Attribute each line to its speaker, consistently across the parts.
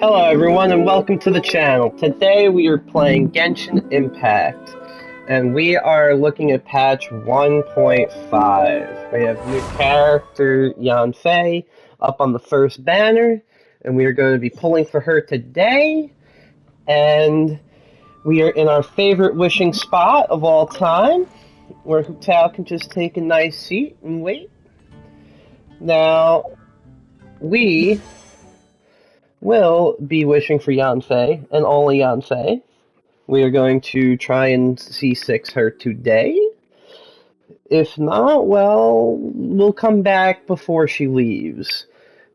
Speaker 1: Hello everyone and welcome to the channel. Today we are playing Genshin Impact and we are looking at patch 1.5. We have new character Yanfei up on the first banner and we are going to be pulling for her today, and we are in our favorite wishing spot of all time where Hu Tao can just take a nice seat and wait. Now we will be wishing for Yanfei, and only Yanfei. We are going to try and C6 her today. If not, well, we'll come back before she leaves.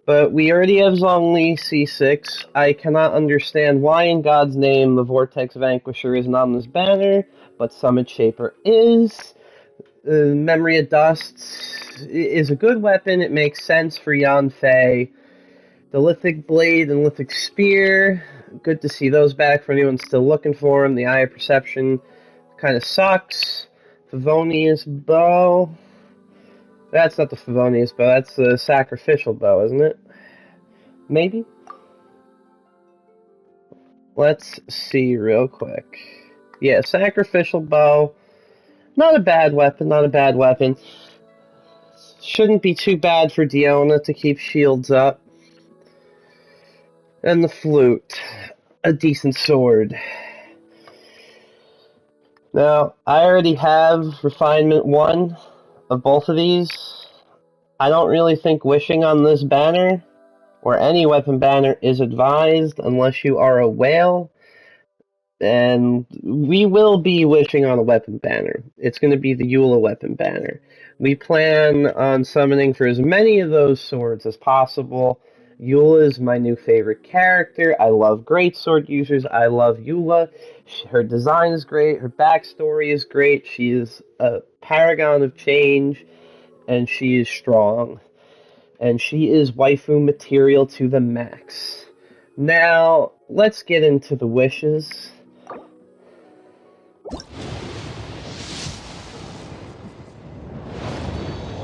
Speaker 1: But we already have Zhongli C6. I cannot understand why in God's name the Vortex Vanquisher isn't on this banner, but Summit Shaper is. Memory of Dust is a good weapon. It makes sense for Yanfei. The Lithic Blade and Lithic Spear, good to see those back for anyone still looking for them. The Eye of Perception kind of sucks. Favonius Bow. That's not the Favonius Bow, that's the Sacrificial Bow, isn't it? Maybe? Let's see real quick. Yeah, Sacrificial Bow. Not a bad weapon, not a bad weapon. Shouldn't be too bad for Diona to keep shields up. And the flute, a decent sword. Now, I already have Refinement 1 of both of these. I don't really think wishing on this banner, or any weapon banner, is advised unless you are a whale. And we will be wishing on a weapon banner. It's going to be the Eula weapon banner. We plan on summoning for as many of those swords as possible. Eula is my new favorite character. I love greatsword users. I love Eula. Her design is great. Her backstory is great. She is a paragon of change, and she is strong. And she is waifu material to the max. Now, let's get into the wishes.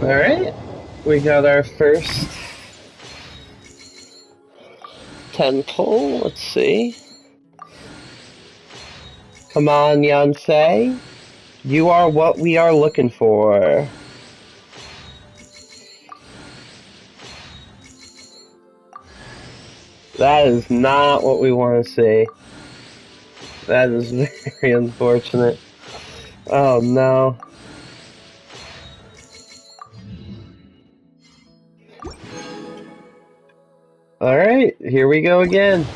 Speaker 1: Alright, we got our first 10 pull, let's see. Come on, Yanfei. You are what we are looking for. That is not what we want to see. That is very unfortunate. Oh no. Alright, here we go again.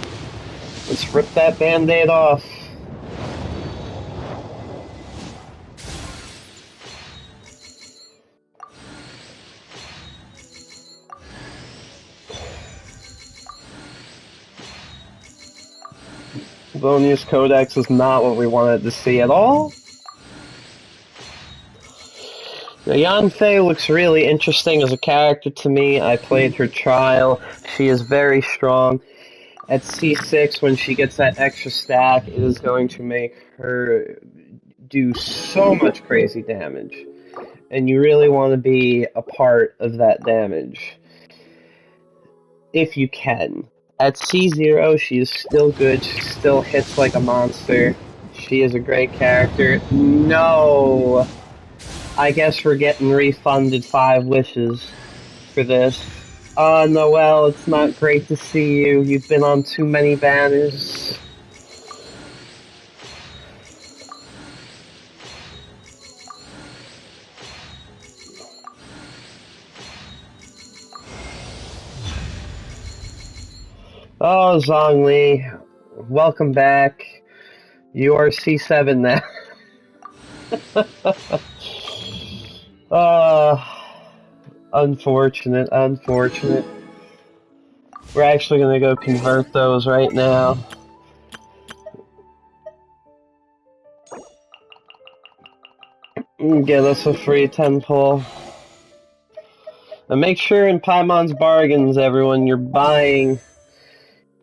Speaker 1: Let's rip that band-aid off. Favonius Codex is not what we wanted to see at all. Now, Yanfei looks really interesting as a character to me. I played her trial. She is very strong. At C6, when she gets that extra stack, it is going to make her do so much crazy damage. And you really want to be a part of that damage. If you can. At C0, she is still good. She still hits like a monster. She is a great character. No! I guess we're getting refunded 5 wishes for this. Oh, Noelle, it's not great to see you. You've been on too many banners. Oh, Zhongli, welcome back. You are C7 now. Unfortunate, unfortunate. We're actually gonna go convert those right now. Get us a free 10 pull. And make sure in Paimon's Bargains, everyone, you're buying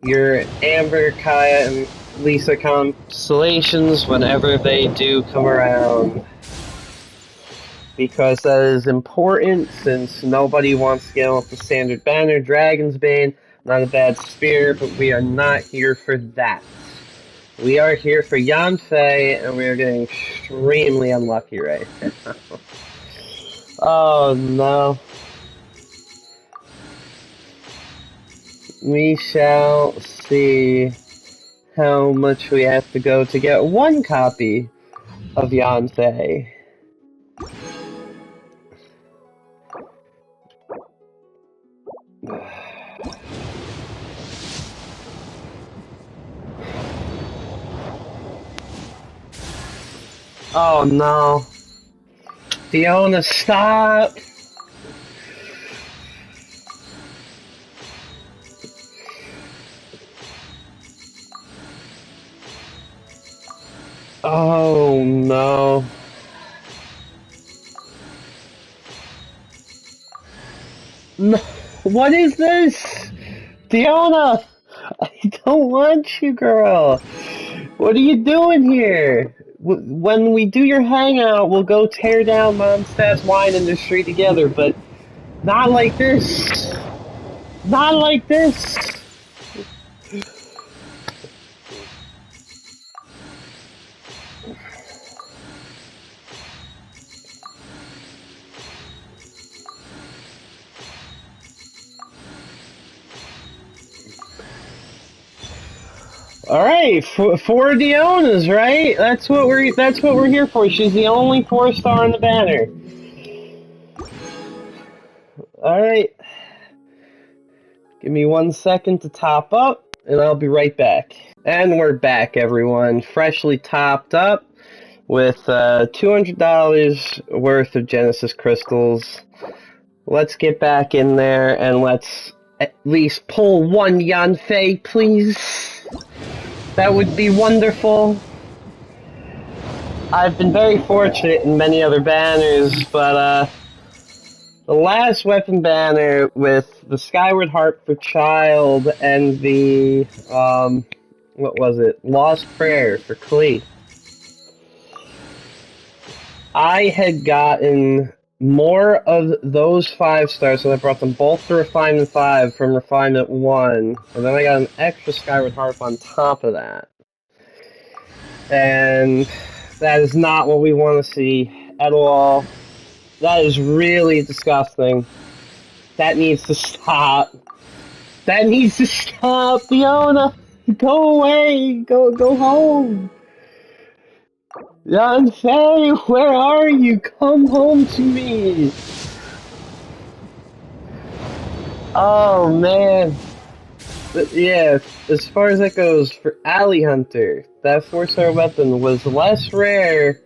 Speaker 1: your Amber, Kaya, and Lisa constellations whenever they do come around. Because that is important, since nobody wants to get off the standard banner, Dragon's Bane. Not a bad spear, but we are not here for that. We are here for Yanfei, and we are getting extremely unlucky right now. Oh no. We shall see how much we have to go to get one copy of Yanfei. Oh no. Fiona, stop! Oh no. No. What is this? Fiona! I don't want you, girl! What are you doing here? When we do your hangout, we'll go tear down Mondstadt's wine industry together, but not like this! Not like this! Alright, for Diona's, right? That's what we're here for. She's the only 4-star on the banner. Alright. Give me 1 second to top up, and I'll be right back. And we're back, everyone. Freshly topped up with $200 worth of Genesis crystals. Let's get back in there and let's at least pull one Yanfei, please. That would be wonderful. I've been very fortunate in many other banners, but the last weapon banner with the Skyward Heart for Child and the, what was it? Lost Prayer for Klee. I had gotten more of those 5-stars, so I brought them both to Refinement 5 from Refinement 1, and then I got an extra Skyward Harp on top of that. And that is not what we want to see at all. That is really disgusting. That needs to stop. That needs to stop, Fiona! Go away! Go home! Yanfei, where are you? Come home to me! Oh, man. But yeah, as far as that goes, for Alley Hunter, that 4-star weapon was less rare,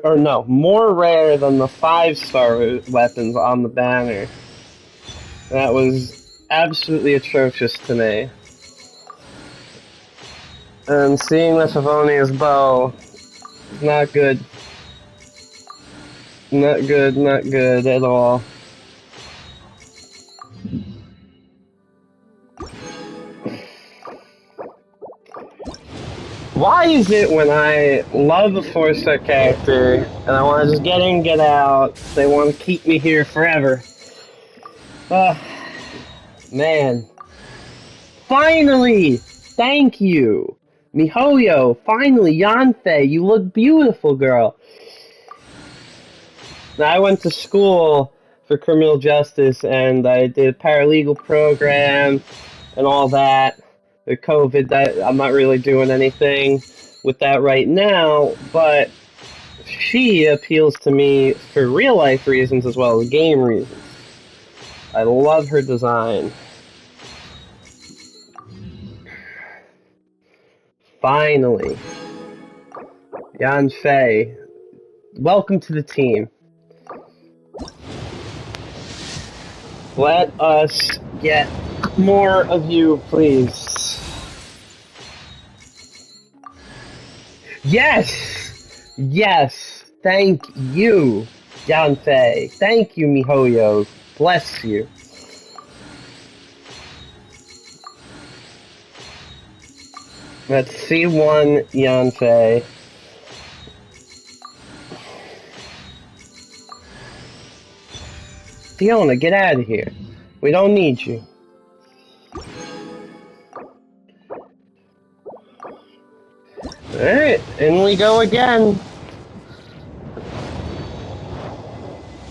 Speaker 1: or no, more rare than the 5-star weapons on the banner. That was absolutely atrocious to me. And seeing the Favonia's bow, not good. Not good at all. Why is it when I love a 4-star character, and I want to just get in, get out, they want to keep me here forever? Man. Finally! Thank you! MiHoYo, finally, Yanfei, you look beautiful, girl. Now, I went to school for criminal justice, and I did a paralegal program, and all that. With COVID, I'm not really doing anything with that right now, but she appeals to me for real-life reasons as well as game reasons. I love her design. Finally. Yanfei, welcome to the team. Let us get more of you, please. Yes! Yes! Thank you, Yanfei. Thank you, MiHoYo. Bless you. Let's see one Yanfei. Fiona, get out of here. We don't need you. Alright, in we go again.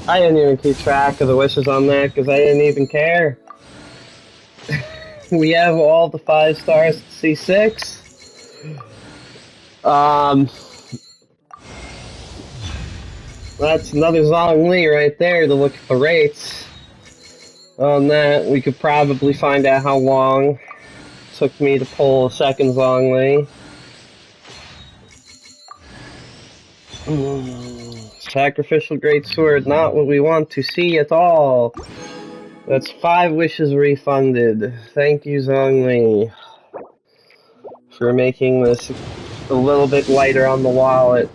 Speaker 1: I didn't even keep track of the wishes on that because I didn't even care. We have all the 5 stars at C6. That's another Zhongli right there to look at the rates. On that, we could probably find out how long it took me to pull a second Zhongli. Sacrificial Great Sword, not what we want to see at all. That's 5 wishes refunded. Thank you, Zhongli, for making this a little bit lighter on the wallet.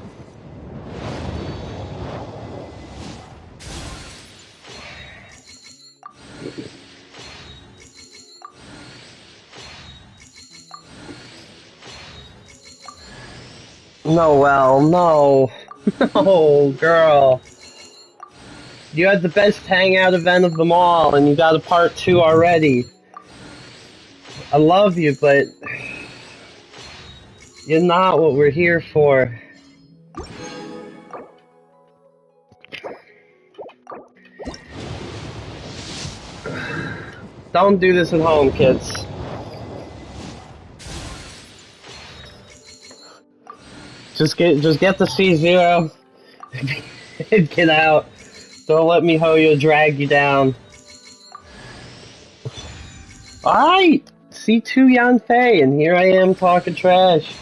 Speaker 1: No, well, no. No, girl. You had the best hangout event of them all, and you got a part 2 already. I love you, but you're not what we're here for. Don't do this at home, kids. Just get the C0 and get out. Don't let me Hoyo drag you down. Alright! C2 Yanfei, and here I am talking trash.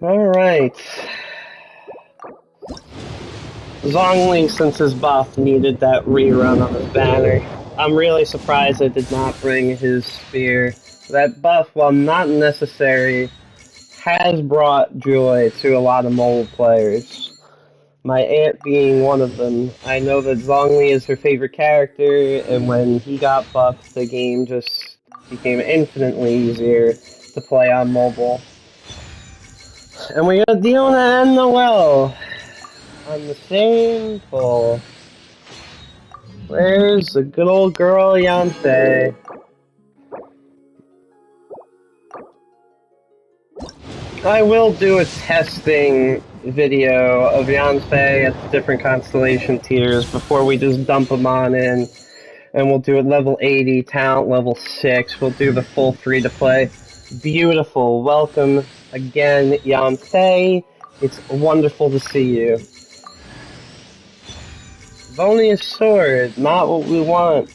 Speaker 1: Alright. Zhongli, since his buff, needed that rerun on his banner. I'm really surprised I did not bring his spear. That buff, while not necessary, has brought joy to a lot of mole players. My aunt being one of them. I know that Zhongli is her favorite character, and when he got buffed, the game just became infinitely easier to play on mobile. And we got Diona and Noelle on the same pull. Where's the good old girl Yanfei? I will do a testing video of Yanfei at the different constellation tiers before we just dump them on in. And we'll do it level 80, talent level 6. We'll do the full free-to-play. Beautiful. Welcome again, Yanfei. It's wonderful to see you. Only a sword, not what we want.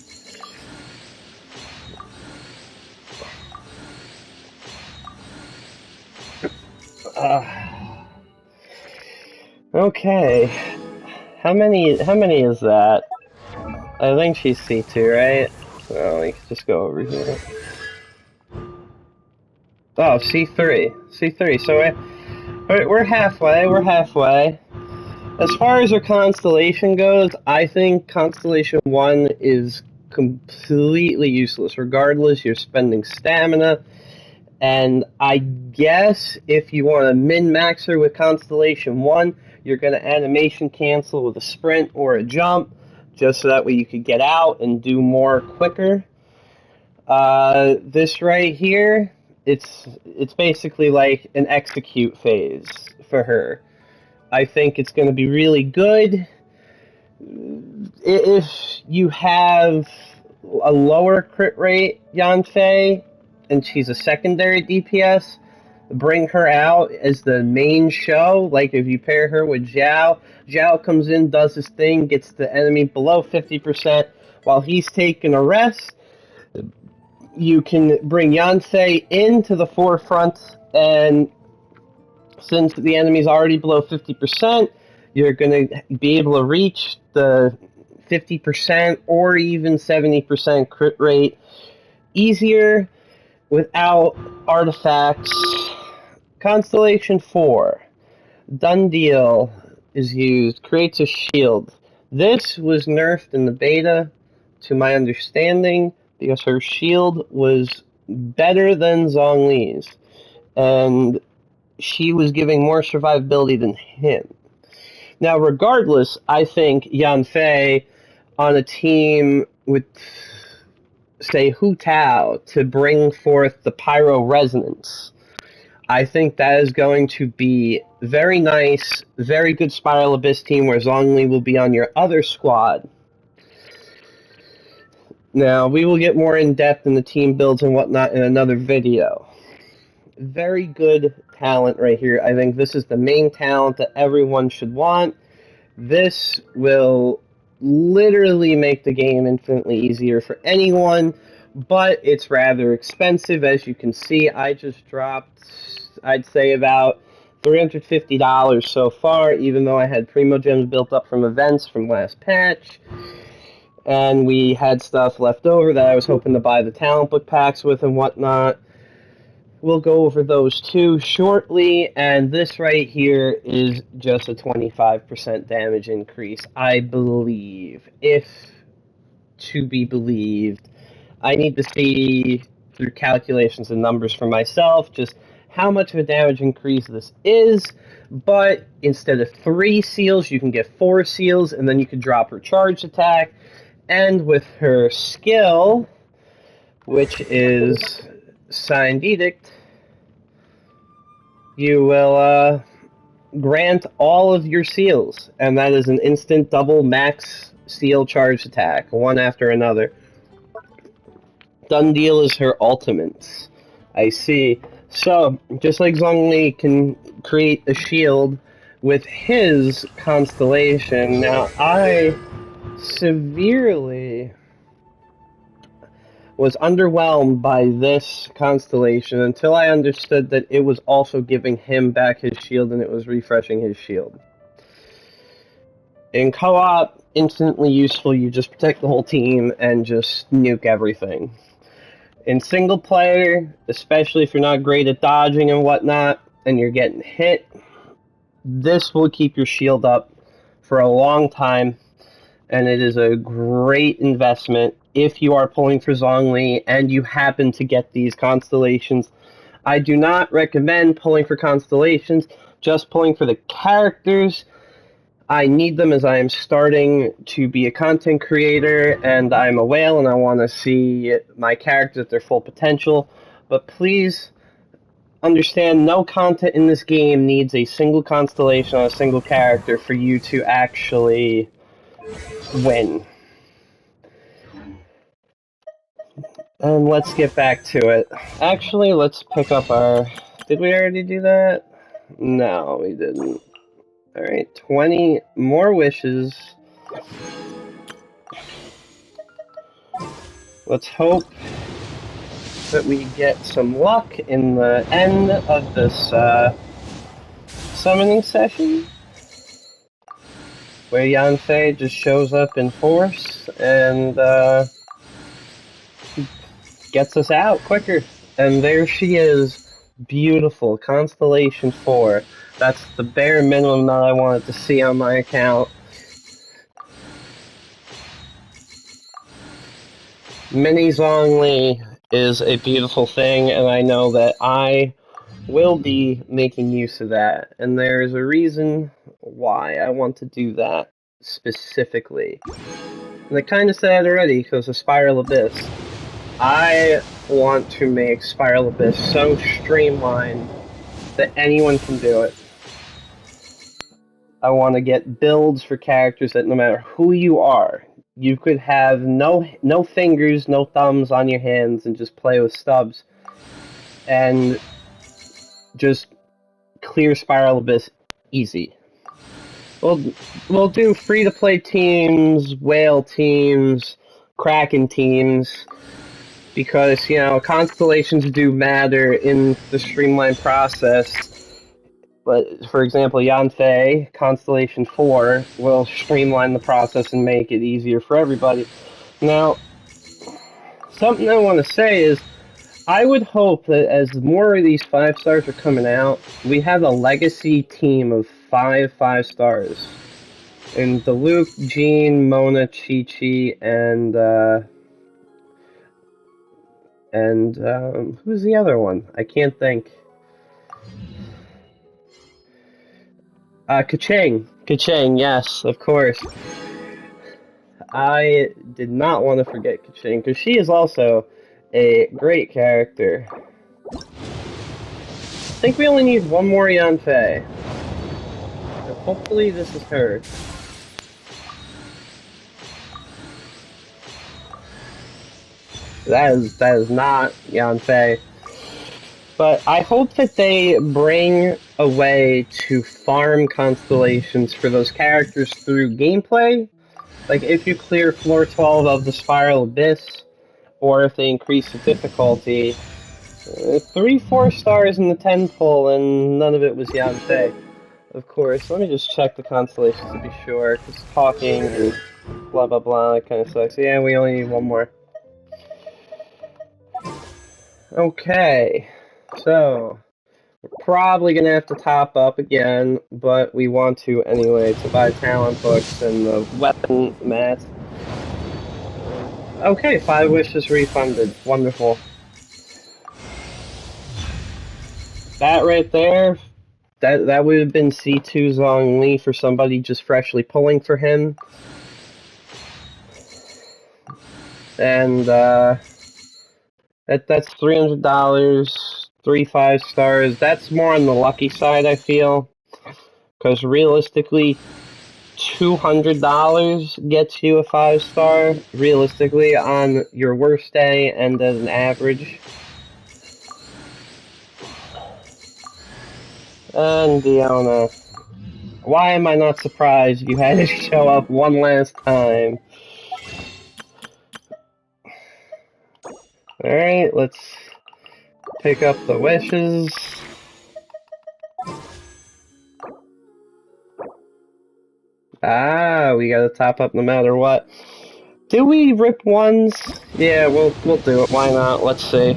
Speaker 1: Okay. How many is that? I think she's C2, right? So we can just go over here. Oh, C3. C3. So we're halfway. We're halfway. As far as our constellation goes, I think Constellation 1 is completely useless. Regardless, you're spending stamina. And I guess if you want to min-max her with Constellation 1, you're going to animation cancel with a sprint or a jump, just so that way you could get out and do more quicker. This right here, it's basically like an execute phase for her. I think it's going to be really good if you have a lower crit rate Yanfei and she's a secondary DPS. Bring her out as the main show. Like if you pair her with Zhao, Zhao comes in, does his thing, gets the enemy below 50% while he's taking a rest. You can bring Yanfei into the forefront, and since the enemy's already below 50%, you're going to be able to reach the 50% or even 70% crit rate easier without artifacts. Constellation 4. Done deal is used. Creates a shield. This was nerfed in the beta, to my understanding, because her shield was better than Zhongli's. And she was giving more survivability than him. Now, regardless, I think Yanfei on a team with, say, Hu Tao to bring forth the Pyro Resonance, I think that is going to be very nice, very good Spiral Abyss team where Zhongli will be on your other squad. Now, we will get more in-depth in the team builds and whatnot in another video. Very good talent right here. I think this is the main talent that everyone should want. This will literally make the game infinitely easier for anyone, but it's rather expensive. As you can see, I just dropped, I'd say, about $350 so far, even though I had Primo Gems built up from events from last patch. And we had stuff left over that I was hoping to buy the talent book packs with and whatnot. We'll go over those two shortly, and this right here is just a 25% damage increase, I believe. If to be believed. I need to see, through calculations and numbers for myself, just how much of a damage increase this is, but instead of 3 seals, you can get 4 seals, and then you can drop her charged attack. And with her skill, which is Signed Edict, you will grant all of your seals, and that is an instant double max seal charge attack, one after another. Done deal is her ultimates. I see. So, just like Zhongli can create a shield with his constellation, now I severely was underwhelmed by this constellation until I understood that it was also giving him back his shield and it was refreshing his shield. In co-op, instantly useful, you just protect the whole team and just nuke everything. In single player, especially if you're not great at dodging and whatnot, and you're getting hit, this will keep your shield up for a long time, and it is a great investment if you are pulling for Zhongli and you happen to get these constellations. I do not recommend pulling for constellations, just pulling for the characters. I need them as I am starting to be a content creator, and I'm a whale, and I want to see my characters at their full potential. But please understand, no content in this game needs a single constellation on a single character for you to actually win. And let's get back to it. Actually, let's pick up our... Did we already do that? No, we didn't. Alright, 20 more wishes. Let's hope that we get some luck in the end of this summoning session, where Yanfei just shows up in force and gets us out quicker. And there she is, beautiful, Constellation 4. That's the bare minimum that I wanted to see on my account. Mini Zhongli is a beautiful thing, and I know that I will be making use of that. And there's a reason why I want to do that specifically. And I kind of said already, because of Spiral Abyss. I want to make Spiral Abyss so streamlined that anyone can do it. I want to get builds for characters that no matter who you are, you could have no fingers, no thumbs on your hands and just play with stubs. And just clear Spiral Abyss easy. We'll do free-to-play teams, whale teams, Kraken teams, because, you know, constellations do matter in the streamlined process. But, for example, Yanfei, Constellation 4, will streamline the process and make it easier for everybody. Now, something I want to say is, I would hope that as more of these 5 stars are coming out, we have a legacy team of 5 stars. And Diluc, Jean, Mona, Chi-Chi, and who's the other one? I can't think. Kachang. Kaching, yes, of course. I did not want to forget Kaching, because she is also a great character. I think we only need one more Yanfei. So hopefully this is her. That is not Yanfei. But I hope that they bring a way to farm constellations for those characters through gameplay. Like, if you clear floor 12 of the Spiral Abyss, or if they increase the difficulty, 3-4 stars in the 10 pull, and none of it was Yanfei. Of course, let me just check the constellations to be sure, because talking and blah blah blah, that kind of sucks. Yeah, we only need one more. Okay, so we're probably gonna have to top up again, but we want to anyway to buy talent books and the weapon mats. Okay, 5 wishes refunded. Wonderful. That right there, that would have been C2 Zhongli for somebody just freshly pulling for him. And that's $300, 3 5 stars. That's more on the lucky side, I feel, because realistically, $200 gets you a 5-star. Realistically, on your worst day and as an average. And Diona, why am I not surprised you had to show up one last time? Alright, let's pick up the wishes. Ah, we gotta top up no matter what. Do we rip ones? Yeah, we'll do it. Why not? Let's see.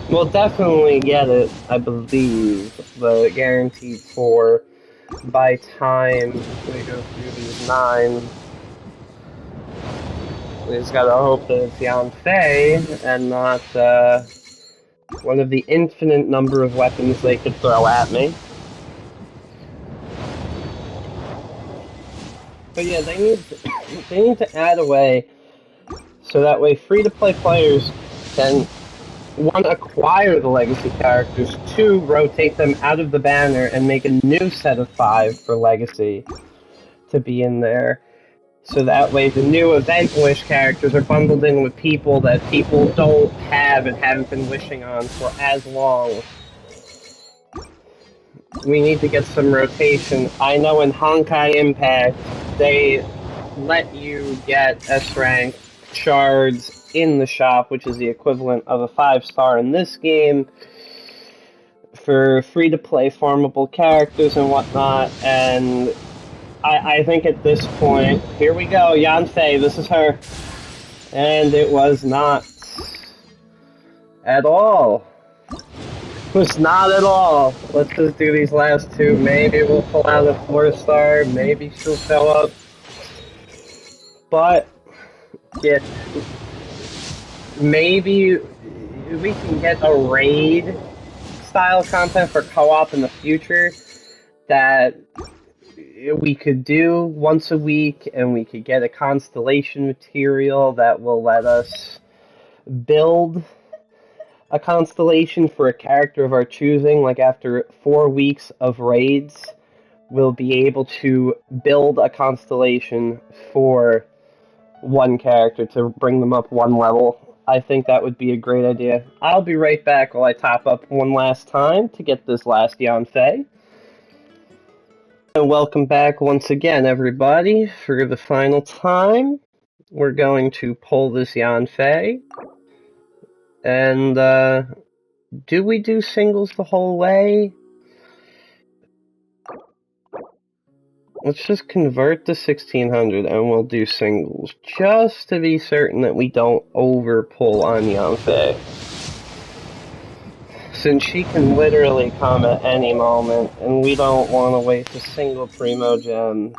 Speaker 1: We'll definitely get it, I believe, the guaranteed 4 by time we go through these 9. We just gotta hope that it's Yanfei and not one of the infinite number of weapons they could throw at me. But yeah, they need to add a way so that way free-to-play players can, 1, acquire the legacy characters, 2, rotate them out of the banner and make a new set of 5 for legacy to be in there. So that way the new event wish characters are bundled in with people that people don't have and haven't been wishing on for as long. We need to get some rotation. I know in Honkai Impact, they let you get S-rank shards in the shop, which is the equivalent of a 5-star in this game, for free-to-play farmable characters and whatnot, and I think at this point, here we go, Yanfei, this is her. And it was not at all. It was not at all. Let's just do these last 2. Maybe we'll pull out a 4-star. Maybe she'll show up. But, yeah, maybe we can get a raid style content for co-op in the future that we could do once a week, and we could get a constellation material that will let us build a constellation for a character of our choosing. Like, after 4 weeks of raids, we'll be able to build a constellation for one character to bring them up 1 level. I think that would be a great idea. I'll be right back while I top up one last time to get this last Yanfei. And welcome back once again, everybody, for the final time. We're going to pull this Yanfei. And, do we do singles the whole way? Let's just convert to 1600 and we'll do singles, just to be certain that we don't over-pull on Yanfei. Since she can literally come at any moment, and we don't want to waste a single Primo Gem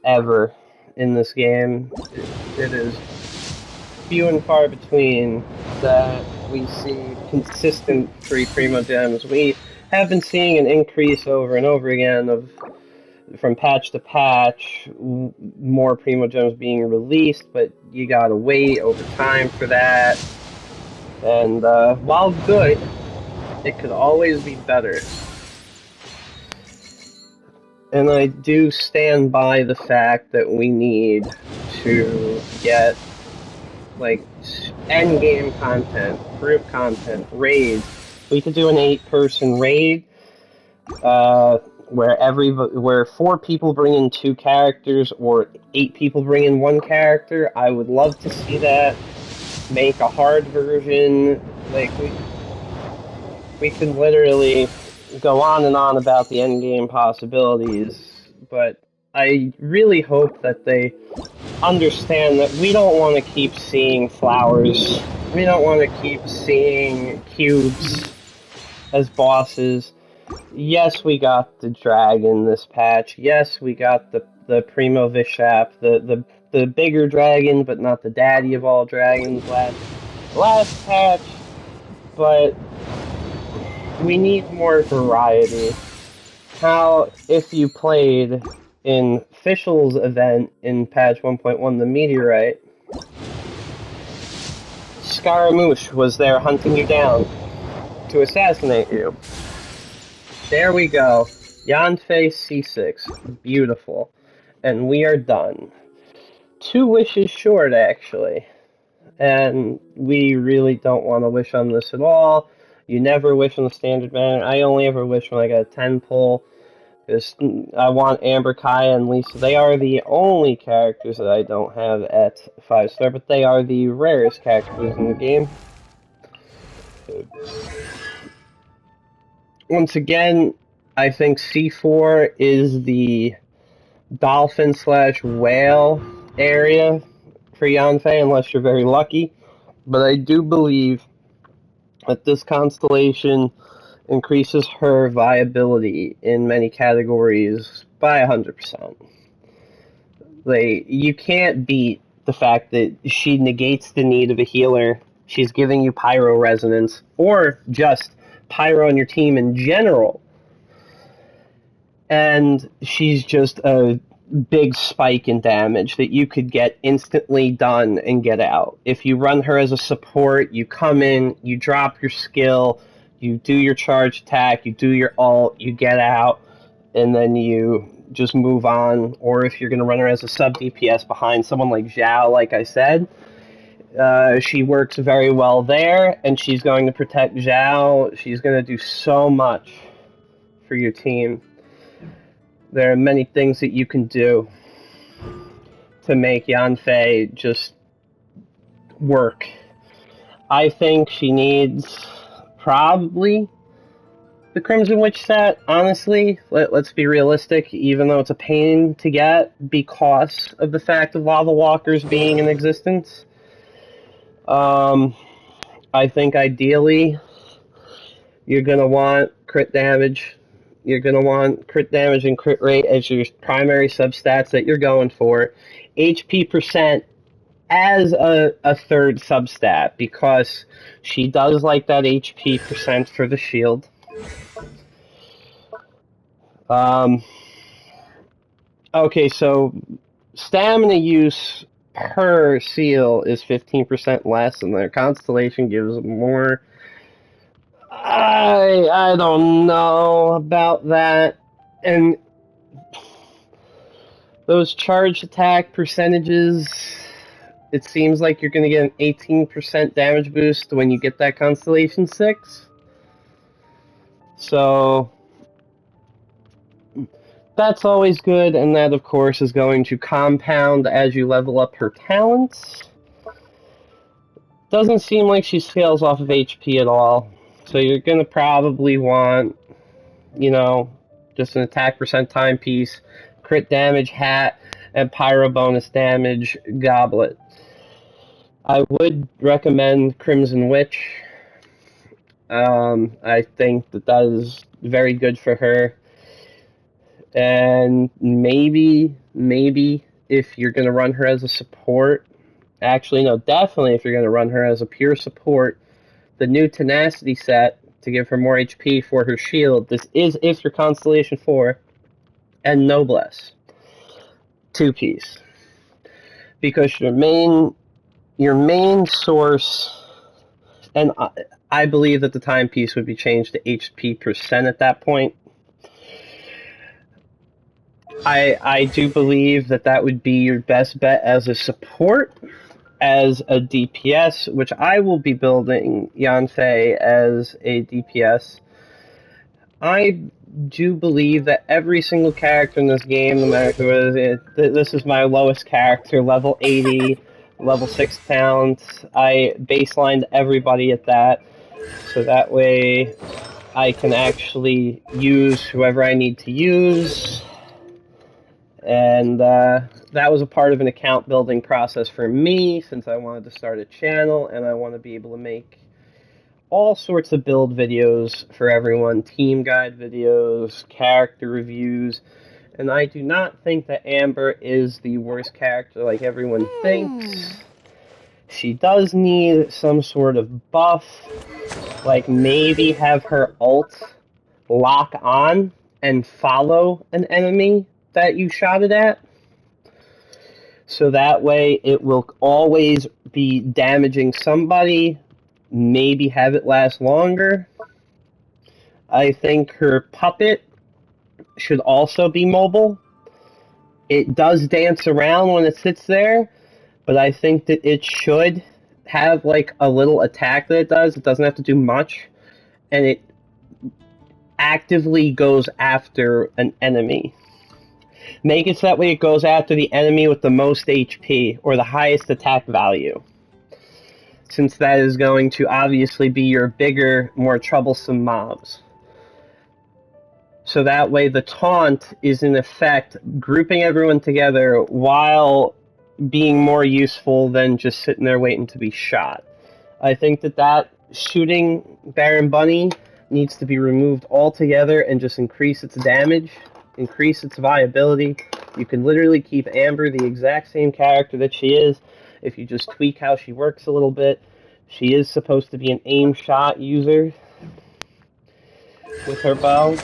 Speaker 1: ever in this game. It is few and far between that we see consistent free Primo Gems. We have been seeing an increase over and over again of from patch to patch, more Primogems being released, but you gotta wait over time for that. And while good, it could always be better. And I do stand by the fact that we need to get, like, end-game content, group content, raids. We could do an 8-person raid, where 4 people bring in 2 characters, or 8 people bring in 1 character. I would love to see that. Make a hard version. Like, we could literally go on and on about the endgame possibilities, but I really hope that they understand that we don't want to keep seeing flowers. We don't want to keep seeing cubes as bosses. Yes, we got the dragon this patch. Yes, we got the Primo Vishap, the bigger dragon, but not the daddy of all dragons last patch. But we need more variety. How, if you played in Fischl's event in patch 1.1, the Meteorite, Scaramouche was there hunting you down to assassinate you. There we go. Yanfei C6. Beautiful. And we are done. 2 wishes short, actually. And we really don't want to wish on this at all. You never wish on the standard banner. I only ever wish when I got a 10 pull. Because I want Amber, Kaya, and Lisa. They are the only characters that I don't have at 5-star, but they are the rarest characters in the game. Once again, I think C4 is the dolphin/whale area for Yanfei, unless you're very lucky. But I do believe that this constellation increases her viability in many categories by 100%. Like, you can't beat the fact that she negates the need of a healer. She's giving you pyro resonance, or just pyro on your team in general. And she's just a big spike in damage that you could get instantly done and get out. If you run her as a support, you come in, you drop your skill, you do your charge attack, you do your ult, you get out, and then you just move on. Or if you're going to run her as a sub DPS behind someone like Zhao, like I said, she works very well there, and she's going to protect Zhao. She's going to do so much for your team. There are many things that you can do to make Yanfei just work. I think she needs probably the Crimson Witch set, honestly. Let's be realistic, even though it's a pain to get because of the fact of Lava Walkers being in existence. I think ideally you're going to want crit damage. You're going to want crit damage and crit rate as your primary substats that you're going for. HP percent as a third substat, because she does like that HP percent for the shield. Okay, so stamina use per seal is 15% less, and their constellation gives more. I don't know about that. And those charge attack percentages, it seems like you're going to get an 18% damage boost when you get that Constellation 6. So that's always good, and that, of course, is going to compound as you level up her talents. Doesn't seem like she scales off of HP at all. So you're going to probably want, you know, just an attack percent timepiece, crit damage hat, and pyro bonus damage goblet. I would recommend Crimson Witch. I think that is very good for her. And maybe if you're going to run her as a support, actually, no, definitely if you're going to run her as a pure support, the new Tenacity set to give her more HP for her shield. This is if you're Constellation 4, and noblesse. 2-piece. Because your main source, and I believe that the timepiece would be changed to HP percent at that point. I do believe that would be your best bet as a support, as a DPS, which I will be building Yanfei as a DPS. I do believe that every single character in this game, no matter who it is, this is my lowest character, level 80, level 6 talent. I baselined everybody at that, so that way I can actually use whoever I need to use. And that was a part of an account building process for me, since I wanted to start a channel and I want to be able to make all sorts of build videos for everyone, team guide videos, character reviews, and I do not think that Amber is the worst character like everyone thinks. She does need some sort of buff, like maybe have her ult lock on and follow an enemy that you shot it at, so that way it will always be damaging somebody, maybe have it last longer. I think her puppet should also be mobile. It does dance around when it sits there, but I think that it should have like a little attack that it does. It doesn't have to do much, and it actively goes after an enemy. Make it so that way it goes after the enemy with the most HP or the highest attack value, since that is going to obviously be your bigger, more troublesome mobs. So that way the taunt is in effect grouping everyone together while being more useful than just sitting there waiting to be shot. I think that shooting Baron Bunny needs to be removed altogether and just increase its damage, increase its viability. You can literally keep Amber the exact same character that she is if you just tweak how she works a little bit. She is supposed to be an aim shot user with her bow,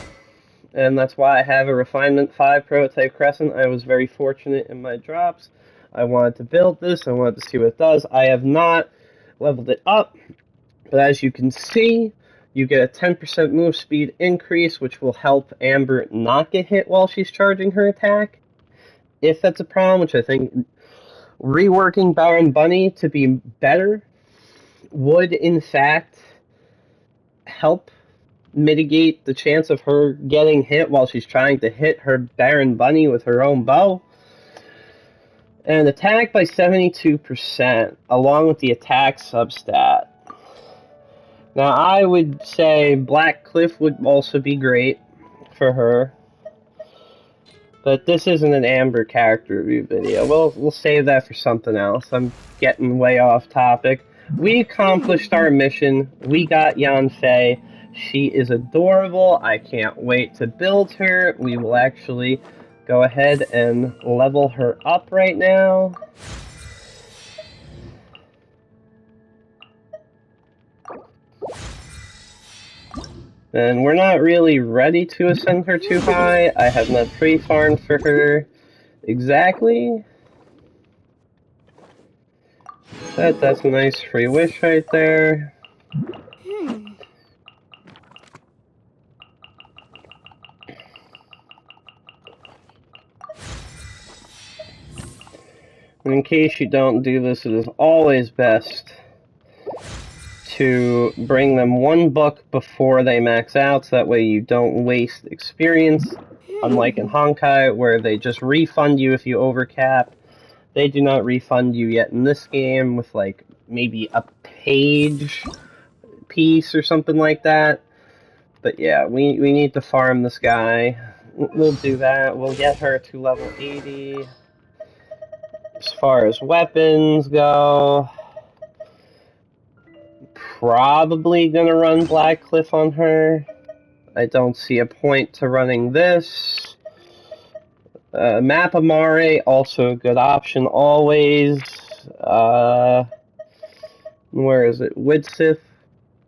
Speaker 1: and that's why I have a Refinement 5 Prototype Crescent. I was very fortunate in my drops. I wanted to build this. I wanted to see what it does. I have not leveled it up, but as you can see, you get a 10% move speed increase, which will help Amber not get hit while she's charging her attack, if that's a problem, which I think reworking Baron Bunny to be better would, in fact, help mitigate the chance of her getting hit while she's trying to hit her Baron Bunny with her own bow. And attack by 72%, along with the attack substat. Now, I would say Black Cliff would also be great for her, but this isn't an Amber character review video. We'll save that for something else. I'm getting way off topic. We accomplished our mission. We got Yanfei. She is adorable. I can't wait to build her. We will actually go ahead and level her up right now. And we're not really ready to ascend her too high. I have not pre-farmed for her exactly. That's a nice free wish right there. And in case you don't do this, it is always best to bring them one book before they max out, so that way you don't waste experience. Unlike in Honkai, where they just refund you if you overcap. They do not refund you yet in this game with like maybe a page piece or something like that. But yeah, we need to farm this guy. We'll do that. We'll get her to level 80. As far as weapons go, probably gonna run Black Cliff on her. I don't see a point to running this. Map Amare, also a good option always. Where is it? Widsith,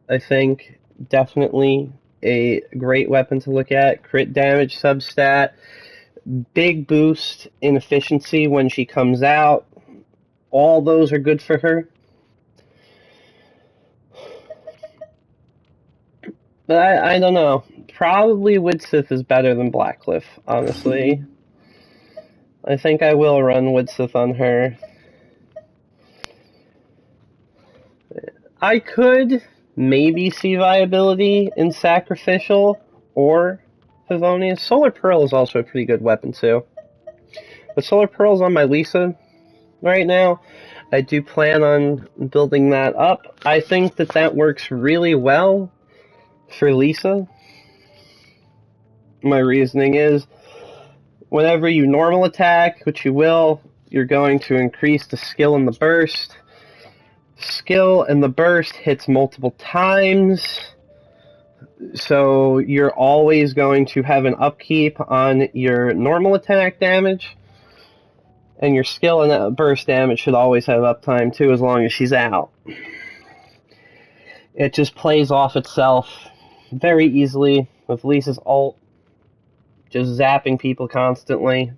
Speaker 1: I think, definitely a great weapon to look at. Crit damage substat. big boost in efficiency when she comes out. All those are good for her. But I don't know. Probably Widsith is better than Blackcliff, honestly. I think I will run Widsith on her. I could maybe see viability in Sacrificial or Favonius. Solar Pearl is also a pretty good weapon too. But Solar Pearl's on my Lisa right now. I do plan on building that up. I think that that works really well for Lisa. My reasoning is, whenever you normal attack, which you will, you're going to increase the skill in the burst. Skill in the burst hits multiple times, so you're always going to have an upkeep on your normal attack damage, and your skill and burst damage should always have uptime too, as long as she's out. It just plays off itself very easily with Lisa's ult, just zapping people constantly.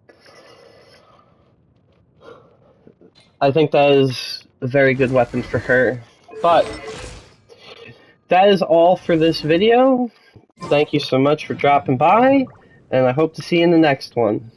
Speaker 1: I think that is a very good weapon for her. But that is all for this video. Thank you so much for dropping by, and I hope to see you in the next one.